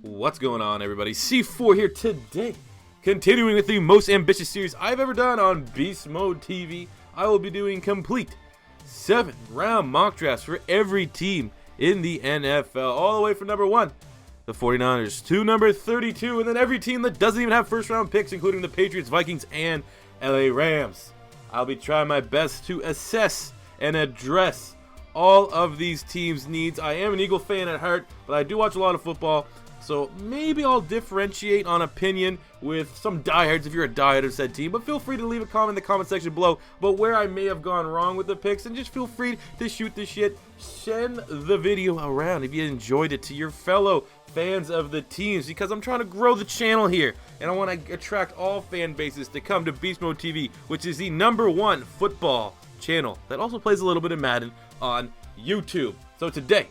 What's going on, everybody? C4 here today, continuing with the most ambitious series I've ever done on Beast Mode TV. I will be doing complete 7-round mock drafts for every team in the NFL, all the way from number 1, the 49ers, to number 32, and then every team that doesn't even have first-round picks, including the Patriots, Vikings, and LA Rams. I'll be trying my best to assess and address all of these teams' needs. I am an Eagle fan at heart, but I do watch a lot of football, so maybe I'll differentiate on opinion with some diehards if you're a diehard of said team. But feel free to leave a comment in the comment section below about where I may have gone wrong with the picks, and just feel free to shoot the shit. Send the video around if you enjoyed it to your fellow fans of the teams, because I'm trying to grow the channel here, and I want to attract all fan bases to come to Beast Mode TV, which is the #1 football channel that also plays a little bit of Madden on YouTube. So today,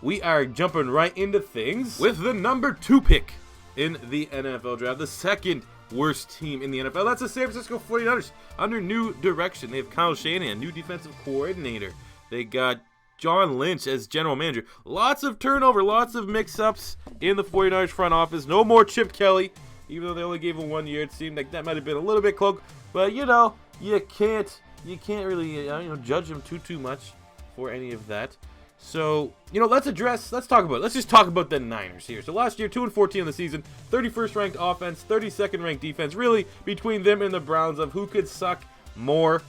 we are jumping right into things with the number 2 pick in the NFL draft, the second worst team in the NFL. That's the San Francisco 49ers under new direction. They have Kyle Shanahan, new defensive coordinator. They got John Lynch as general manager. Lots of turnover, lots of mix-ups in the 49ers front office. No more Chip Kelly, even though they only gave him 1 year. It seemed like that might have been a little bit cloak, but you know, you can't really judge him too much for any of that. So, let's just talk about the Niners here. So last year, 2-14 in the season, 31st ranked offense, 32nd ranked defense. Really, between them and the Browns of who could suck more.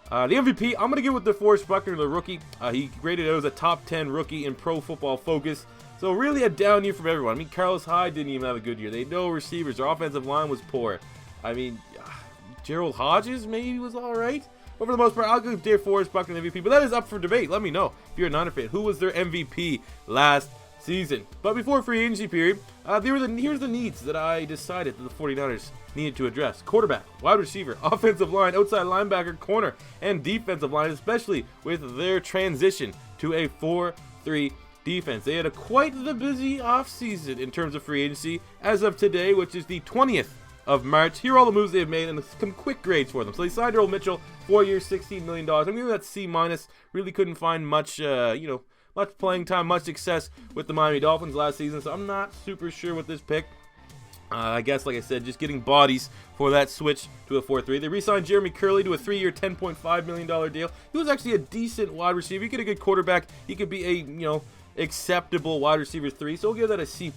The MVP, I'm going to give it with DeForest Buckner, the rookie. He graded out as a top 10 rookie in Pro Football Focus. So really a down year from everyone. I mean, Carlos Hyde didn't even have a good year. They had no receivers. Their offensive line was poor. I mean, Gerald Hodges maybe was all right. But for the most part, I'll give DeForest Buckner the MVP. But that is up for debate. Let me know if you're a Niner fan. Who was their MVP last season? But before free agency period, here's the needs that I decided that the 49ers needed to address. Quarterback, wide receiver, offensive line, outside linebacker, corner, and defensive line, especially with their transition to a 4-3 defense. They had quite the busy offseason in terms of free agency as of today, which is the 20th of March. Here are all the moves they've made and some quick grades for them. So they signed Earl Mitchell, 4 years, $16 million. I'm giving that C-. Really couldn't find much, much playing time, much success with the Miami Dolphins last season, so I'm not super sure with this pick. I guess, like I said, just getting bodies for that switch to a 4-3. They re-signed Jeremy Curley to a 3-year, $10.5 million deal. He was actually a decent wide receiver. He could get a good quarterback. He could be a, acceptable wide receiver 3, so we'll give that a C+.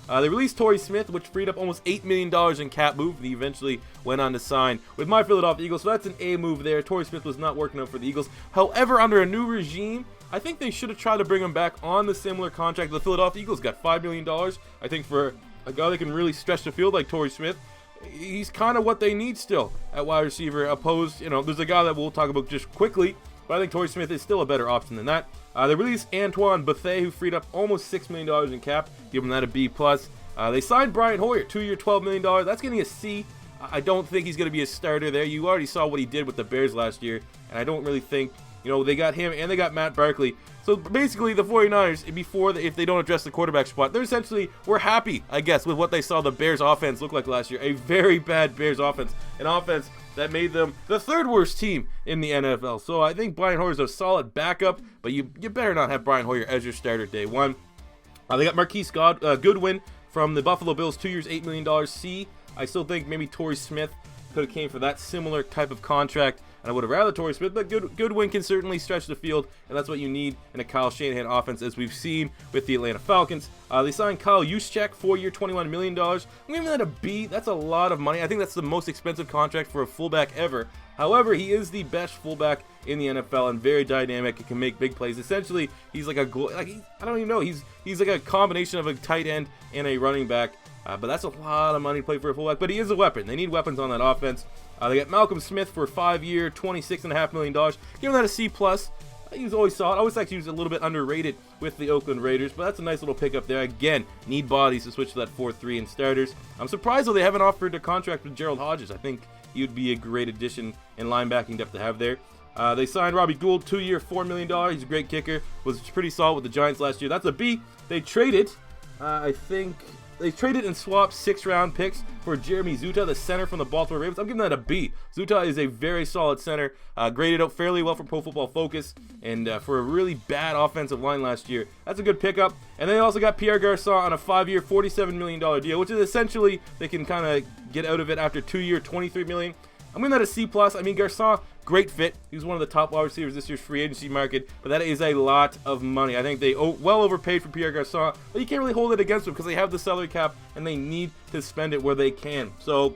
They released Torrey Smith, which freed up almost $8 million in cap move. He eventually went on to sign with my Philadelphia Eagles, so that's an A move there. Torrey Smith was not working out for the Eagles. However, under a new regime, I think they should have tried to bring him back on the similar contract. The Philadelphia Eagles got $5 million. I think for a guy that can really stretch the field like Torrey Smith, he's kind of what they need still at wide receiver. Opposed, there's a guy that we'll talk about just quickly, but I think Torrey Smith is still a better option than that. They released Antoine Bethea, who freed up almost $6 million in cap, giving that a B+. They signed Brian Hoyer, 2-year, $12 million. That's getting a C. I don't think he's going to be a starter there. You already saw what he did with the Bears last year, and I don't really think, they got him and they got Matt Barkley. So basically, the 49ers, if they don't address the quarterback spot, we're happy, I guess, with what they saw the Bears offense look like last year. A very bad Bears offense, an offense that made them the 3rd worst team in the NFL. So I think Brian Hoyer is a solid backup, but you better not have Brian Hoyer as your starter day one. They got Marquise Goodwin from the Buffalo Bills, 2 years, $8 million. C. I still think maybe Torrey Smith could have came for that similar type of contract, and I would have rather Torrey Smith, but Goodwin can certainly stretch the field, and that's what you need in a Kyle Shanahan offense, as we've seen with the Atlanta Falcons. They signed Kyle Juszczyk, 4-year, $21 million. I'm giving that a B. That's a lot of money. I think that's the most expensive contract for a fullback ever. However, he is the best fullback in the NFL and very dynamic. He can make big plays. Essentially, he's like I don't even know. He's like a combination of a tight end and a running back. But that's a lot of money to play for a fullback. But he is a weapon. They need weapons on that offense. They got Malcolm Smith for a 5-year, $26.5 million. Giving that a C+. He was always solid. I always thought he was a little bit underrated with the Oakland Raiders, but that's a nice little pickup there. Again, need bodies to switch to that 4-3 and starters. I'm surprised, though, they haven't offered a contract with Gerald Hodges. I think he would be a great addition in linebacking depth to have there. They signed Robbie Gould, 2-year, $4 million. He's a great kicker. Was pretty solid with the Giants last year. That's a B. They traded I think they traded and swapped 6th-round picks for Jeremy Zuta, the center from the Baltimore Ravens. I'm giving that a B. Zuta is a very solid center, graded out fairly well from Pro Football Focus, and for a really bad offensive line last year. That's a good pickup. And they also got Pierre Garçon on a 5-year, $47 million deal, which is essentially they can kind of get out of it after 2-year, $23 million. I'm giving that a C+. I mean, Garçon, great fit. He was one of the top wide receivers this year's free agency market, but that is a lot of money. I think they well overpaid for Pierre Garçon, but you can't really hold it against them because they have the salary cap and they need to spend it where they can. So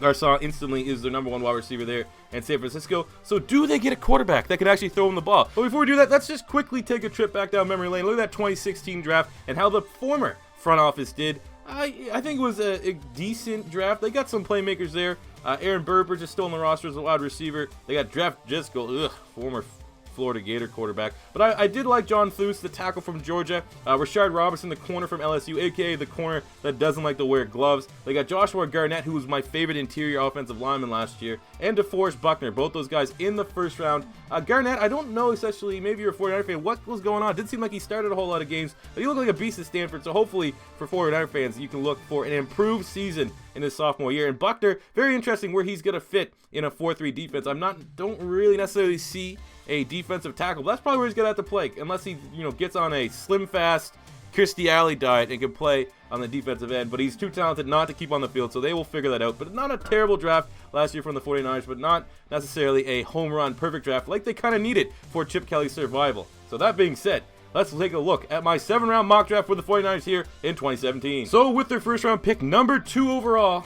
Garçon instantly is their number 1 wide receiver there in San Francisco. So do they get a quarterback that can actually throw him the ball? But before we do that, let's just quickly take a trip back down memory lane. Look at that 2016 draft and how the former front office did. I think it was a decent draft. They got some playmakers there. Aaron Burbridge is still on the roster as a wide receiver. They got Jeff Driscoll, former Florida Gator quarterback. But I did like John Thuis, the tackle from Georgia. Rashard Robinson, the corner from LSU, a.k.a. the corner that doesn't like to wear gloves. They got Joshua Garnett, who was my favorite interior offensive lineman last year, and DeForest Buckner, both those guys in the 1st round. Garnett, I don't know, essentially, maybe you're a 49er fan, what was going on? It didn't seem like he started a whole lot of games, but he looked like a beast at Stanford, so hopefully for 49er fans, you can look for an improved season in his sophomore year. And Buckner, very interesting where he's going to fit in a 4-3 defense. Don't really necessarily see a defensive tackle, but that's probably where he's going to have to play, unless he, gets on a slim fast Kirstie Alley diet and can play on the defensive end, but he's too talented not to keep on the field, so they will figure that out. But not a terrible draft last year from the 49ers, but not necessarily a home run perfect draft like they kind of needed for Chip Kelly's survival. So that being said, let's take a look at my 7th-round mock draft for the 49ers here in 2017. So with their 1st-round pick, number 2 overall,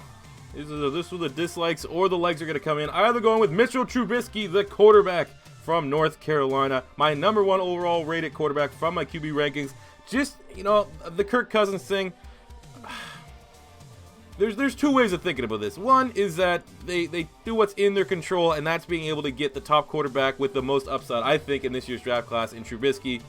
this is where the dislikes or the likes are going to come in. I'm either going with Mitchell Trubisky, the quarterback from North Carolina, my number 1 overall rated quarterback from my QB rankings. Just, the Kirk Cousins thing, there's 2 ways of thinking about this. One is that they do what's in their control, and that's being able to get the top quarterback with the most upside, I think, in this year's draft class in Trubisky,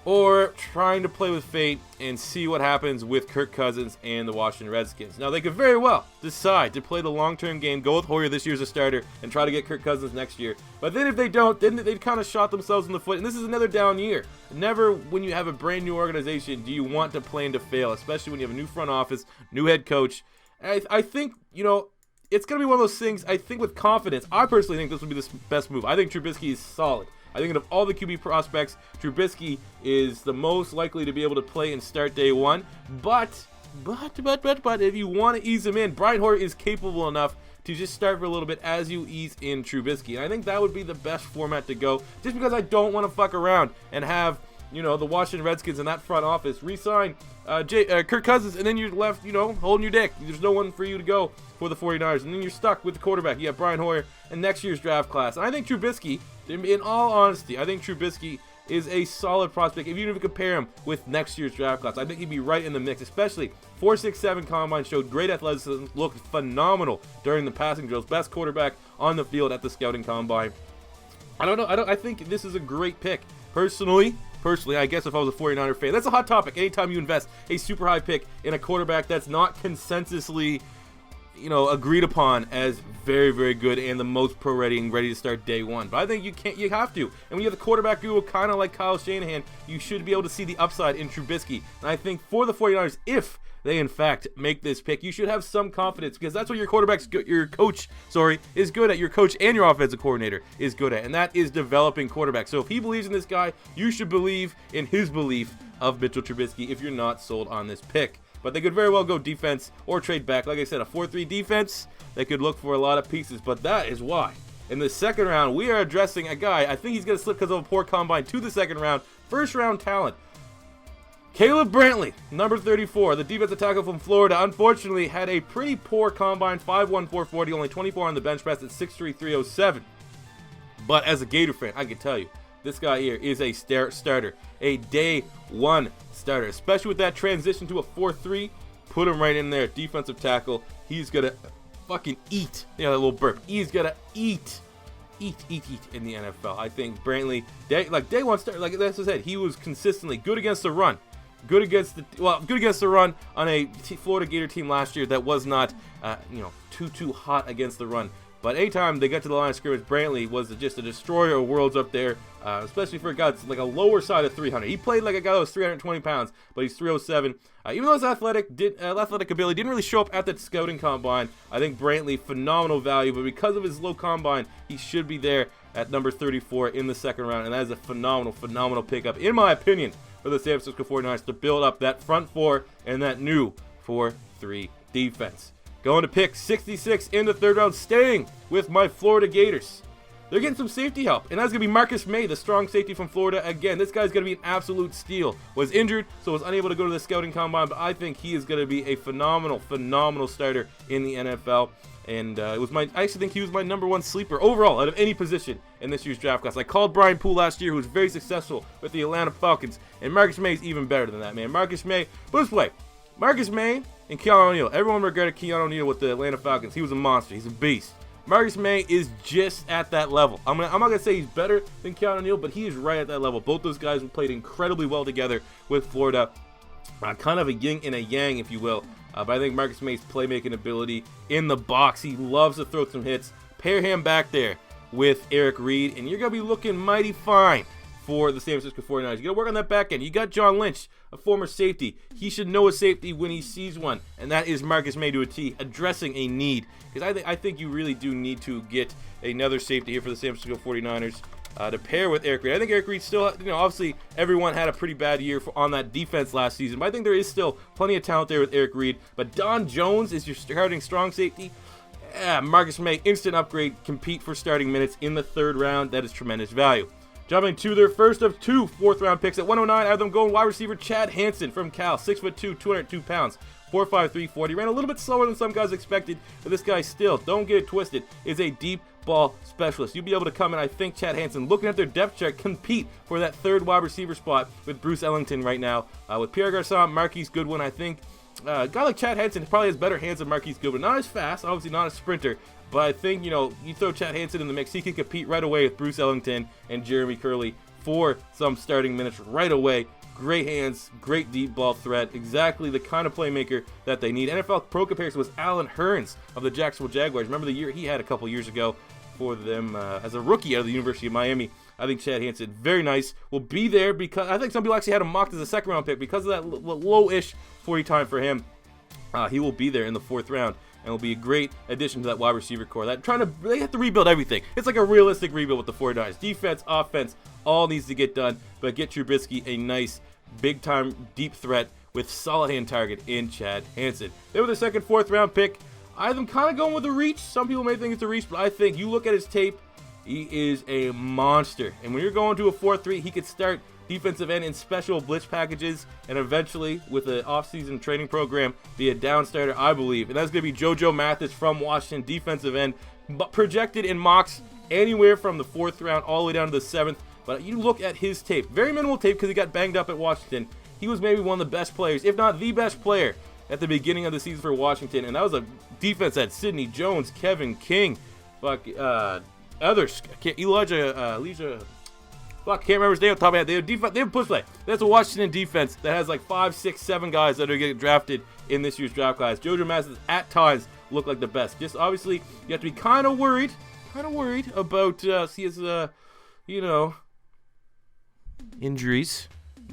or trying to play with fate and see what happens with Kirk Cousins and the Washington Redskins. Now, they could very well decide to play the long-term game, go with Hoyer this year as a starter, and try to get Kirk Cousins next year. But then if they don't, then they've kind of shot themselves in the foot, and this is another down year. Never, when you have a brand new organization, do you want to plan to fail, especially when you have a new front office, new head coach. I think, it's going to be one of those things, I think with confidence, I personally think this would be the best move. I think Trubisky is solid. I think of all the QB prospects, Trubisky is the most likely to be able to play and start day 1. But if you want to ease him in, Brian Hoyer is capable enough to just start for a little bit as you ease in Trubisky. And I think that would be the best format to go, just because I don't want to fuck around and have, the Washington Redskins in that front office re-sign Kirk Cousins, and then you're left, holding your dick. There's no one for you to go for the 49ers, and then you're stuck with the quarterback. You have Brian Hoyer in next year's draft class. And I think Trubisky, in all honesty, I think Trubisky is a solid prospect. If you even compare him with next year's draft class, I think he'd be right in the mix, especially 4.67 combine, showed great athleticism, looked phenomenal during the passing drills, best quarterback on the field at the scouting combine. I think this is a great pick. Personally, I guess if I was a 49er fan, that's a hot topic. Anytime you invest a super high pick in a quarterback that's not consensusly, agreed upon as very, very good and the most pro ready and ready to start day 1. But I think you have to. And when you have the quarterback duo kind of like Kyle Shanahan, you should be able to see the upside in Trubisky. And I think for the 49ers, if they in fact make this pick, you should have some confidence, because that's what your coach is good at. Your coach and your offensive coordinator is good at, and that is developing quarterbacks. So if he believes in this guy, you should believe in his belief of Mitchell Trubisky if you're not sold on this pick. But they could very well go defense or trade back. Like I said, a 4-3 defense, they could look for a lot of pieces, but that is why in the 2nd round we are addressing a guy, I think he's going to slip because of a poor combine to the 2nd round, 1st round talent. Caleb Brantley, number 34, the defensive tackle from Florida, unfortunately had a pretty poor combine, 5'1", 440, only 24 on the bench press at 6'3", 307. But as a Gator fan, I can tell you, this guy here is a starter, a day 1 starter, especially with that transition to a 4-3. Put him right in there, defensive tackle. He's going to fucking eat. That little burp. He's going to eat in the NFL. I think Brantley, day 1 starter, like that's what I said, he was consistently good against the run. Good against the run on a Florida Gator team last year that was not, too hot against the run. But anytime they got to the line of scrimmage, Brantley was just a destroyer of worlds up there, especially for a guy that's like a lower side of 300. He played like a guy that was 320 pounds, but he's 307. Even though his athletic ability didn't really show up at that scouting combine, I think Brantley, phenomenal value, but because of his low combine, he should be there at number 34 in the second round, and that is a phenomenal pickup, in my opinion, for the San Francisco 49ers to build up that front four and that new 4-3 defense. Going to pick 66 in the third round, staying with my Florida Gators. They're getting some safety help, and that's going to be Marcus May, the strong safety from Florida. Again, this guy's going to be an absolute steal. Was injured, so was unable to go to the scouting combine, but I think he is going to be a phenomenal starter in the NFL. And I actually think he was my number one sleeper overall out of any position in this year's draft class. I called Brian Poole last year, who was very successful with the Atlanta Falcons, and Marcus May is even better than that, man. Marcus May, but let's play. Marcus May and Keanu O'Neal. Everyone regretted Keanu O'Neal with the Atlanta Falcons. He was a monster. He's a beast. Marcus May is just at that level. I'm not going to say he's better than Keanu O'Neal, but he is right at that level. Both those guys played incredibly well together with Florida. Kind of a yin and a yang, if you will. But I think Marcus May's playmaking ability in the box, he loves to throw some hits. Pair him back there with Eric Reed, and you're going to be looking mighty fine for the San Francisco 49ers. You got to work on that back end. You got John Lynch, a former safety. He should know a safety when he sees one, and that is Marcus May to a T, addressing a need. Because I think you really do need to get another safety here for the San Francisco 49ers to pair with Eric Reed. I think Eric Reed still, obviously everyone had a pretty bad year on that defense last season, but I think there is still plenty of talent there with Eric Reed. But Don Jones is your starting strong safety. Marcus May, instant upgrade, compete for starting minutes in the third round. That is tremendous value. Jumping to their first of two fourth-round picks at 109, I have them going wide receiver Chad Hansen from Cal, 6'2", 202 pounds, 4'5", 340. Ran a little bit slower than some guys expected, but this guy still, don't get it twisted, is a deep ball specialist. You'll be able to come in, I think, Chad Hansen, looking at their depth chart, compete for that third wide receiver spot with Bruce Ellington right now. With Pierre Garçon, Marquise Goodwin, I think a guy like Chad Hansen probably has better hands than Marquise Goodwin. Not as fast, obviously not a sprinter, but I think, you throw Chad Hansen in the mix, he can compete right away with Bruce Ellington and Jeremy Curley for some starting minutes right away. Great hands, great deep ball threat, exactly the kind of playmaker that they need. NFL Pro comparison was Alan Hearns of the Jacksonville Jaguars. Remember the year he had a couple years ago for them as a rookie out of the University of Miami. I think Chad Hansen, very nice, will be there because I think some people actually had him mocked as a second-round pick because of that low-ish 40 time for him. He will be there in the fourth round and will be a great addition to that wide receiver core. They have to rebuild everything. It's like a realistic rebuild with the 49ers. Defense, offense, all needs to get done, but get Trubisky a nice, big-time, deep threat with solid hand target in Chad Hansen. Then with the second, fourth-round pick, I have them kind of going with a reach. Some people may think it's a reach, but I think you look at his tape, he is a monster. And when you're going to a 4-3, he could start defensive end in special blitz packages and eventually, with an offseason training program, be a down starter, I believe. And that's going to be JoJo Mathis from Washington, defensive end, but projected in mocks anywhere from the fourth round all the way down to the seventh. But you look at his tape, very minimal tape because he got banged up at Washington. He was maybe one of the best players, if not the best player, at the beginning of the season for Washington. And that was a defense that had Sidney Jones, Kevin King, others, Elijah, I can't remember his name off the top of my head. They have push play. That's a Washington defense that has like 5, 6, 7 guys that are getting drafted in this year's draft class. JoJo Mathis at times look like the best. Just obviously, you have to be kind of worried about his, injuries.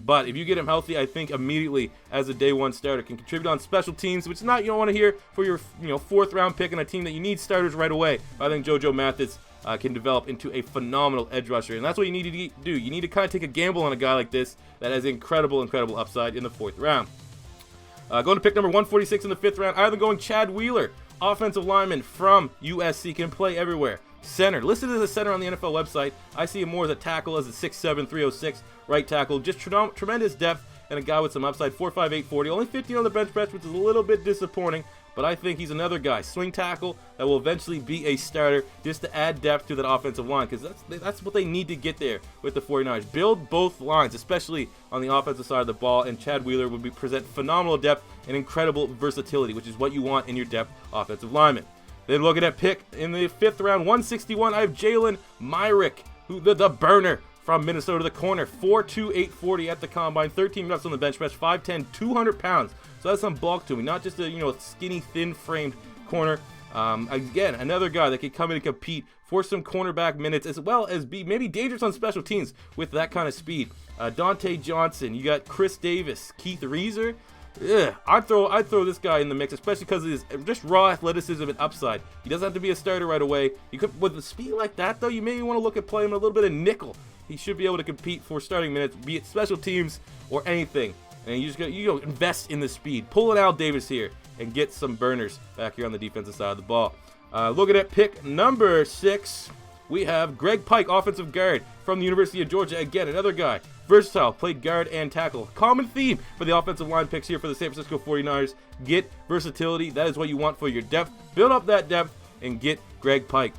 But if you get him healthy, I think immediately as a day one starter can contribute on special teams, which is not you don't want to hear for your fourth round pick in a team that you need starters right away. I think JoJo Mathis can develop into a phenomenal edge rusher, and that's what you need to do. You need to kind of take a gamble on a guy like this that has incredible upside in the fourth round. Going to pick number 146 in the fifth round, I have them going Chad Wheeler, offensive lineman from USC, can play everywhere. Center, listed as a center on the NFL website. I see him more as a tackle, as a 6'7", 306 right tackle. Just tremendous depth and a guy with some upside, 4'5", 840. Only 15 on the bench press, which is a little bit disappointing. But I think he's another guy, swing tackle, that will eventually be a starter just to add depth to that offensive line, because that's what they need to get there with the 49ers. Build both lines, especially on the offensive side of the ball, and Chad Wheeler would present phenomenal depth and incredible versatility, which is what you want in your depth offensive lineman. Then looking at pick in the fifth round, 161, I have Jalen Myrick, who the burner from Minnesota, the corner, 4'2", 840 at the combine, 13 reps on the bench press, 5'10", 200 pounds. So that's some bulk to him, not just a skinny, thin-framed corner. Again, another guy that could come in and compete for some cornerback minutes, as well as be maybe dangerous on special teams with that kind of speed. Dante Johnson, you got Chris Davis, Keith Reeser. I'd throw this guy in the mix, especially because of his just raw athleticism and upside. He doesn't have to be a starter right away. You could, with the speed like that, though, you maybe want to look at playing him a little bit of nickel. He should be able to compete for starting minutes, be it special teams or anything. And you go invest in the speed. Pull an Al Davis here and get some burners back here on the defensive side of the ball. Looking at pick number 6, we have Greg Pike, offensive guard from the University of Georgia. Again, another guy, versatile, played guard and tackle. Common theme for the offensive line picks here for the San Francisco 49ers. Get versatility. That is what you want for your depth. Build up that depth and get Greg Pike.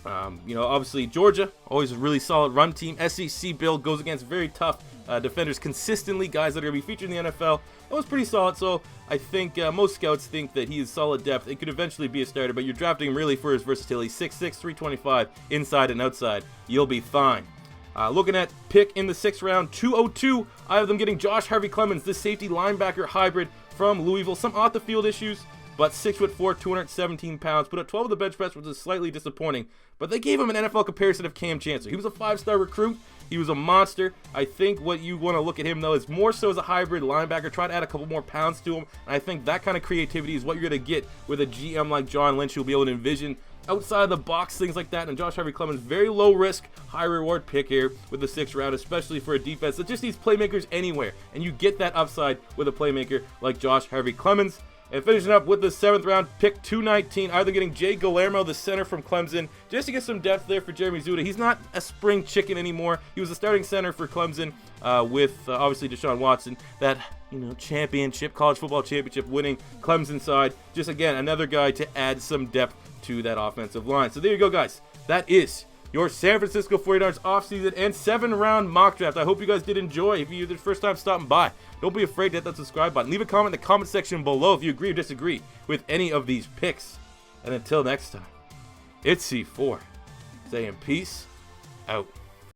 Obviously Georgia, always a really solid run team. SEC build, goes against very tough defenders consistently, guys that are going to be featured in the NFL. That was pretty solid, so I think most scouts think that he is solid depth. It could eventually be a starter, but you're drafting him really for his versatility. 6'6", 325, inside and outside. You'll be fine. Looking at pick in the 6th round, 202, I have them getting Josh Harvey-Clemons, this safety linebacker hybrid from Louisville. Some off-the-field issues, but 6'4", 217 pounds. Put up 12 of the bench press, which is slightly disappointing. But they gave him an NFL comparison of Cam Chancellor. He was a 5-star recruit. He was a monster. I think what you want to look at him, though, is more so as a hybrid linebacker. Try to add a couple more pounds to him. And I think that kind of creativity is what you're going to get with a GM like John Lynch, who'll be able to envision outside of the box things like that. And Josh Harvey-Clemons, very low risk, high reward pick here with the 6th round, especially for a defense that just needs playmakers anywhere. And you get that upside with a playmaker like Josh Harvey-Clemons. And finishing up with the 7th round, pick 219, either getting Jay Guillermo, the center from Clemson, just to get some depth there for Jeremy Zuda. He's not a spring chicken anymore. He was the starting center for Clemson with obviously Deshaun Watson, that championship, college football championship winning Clemson side. Just again, another guy to add some depth to that offensive line. So there you go, guys. That is your San Francisco 49ers offseason and 7-round mock draft. I hope you guys did enjoy. If you're the first time stopping by, don't be afraid to hit that subscribe button. Leave a comment in the comment section below if you agree or disagree with any of these picks. And until next time, it's C4 saying peace out.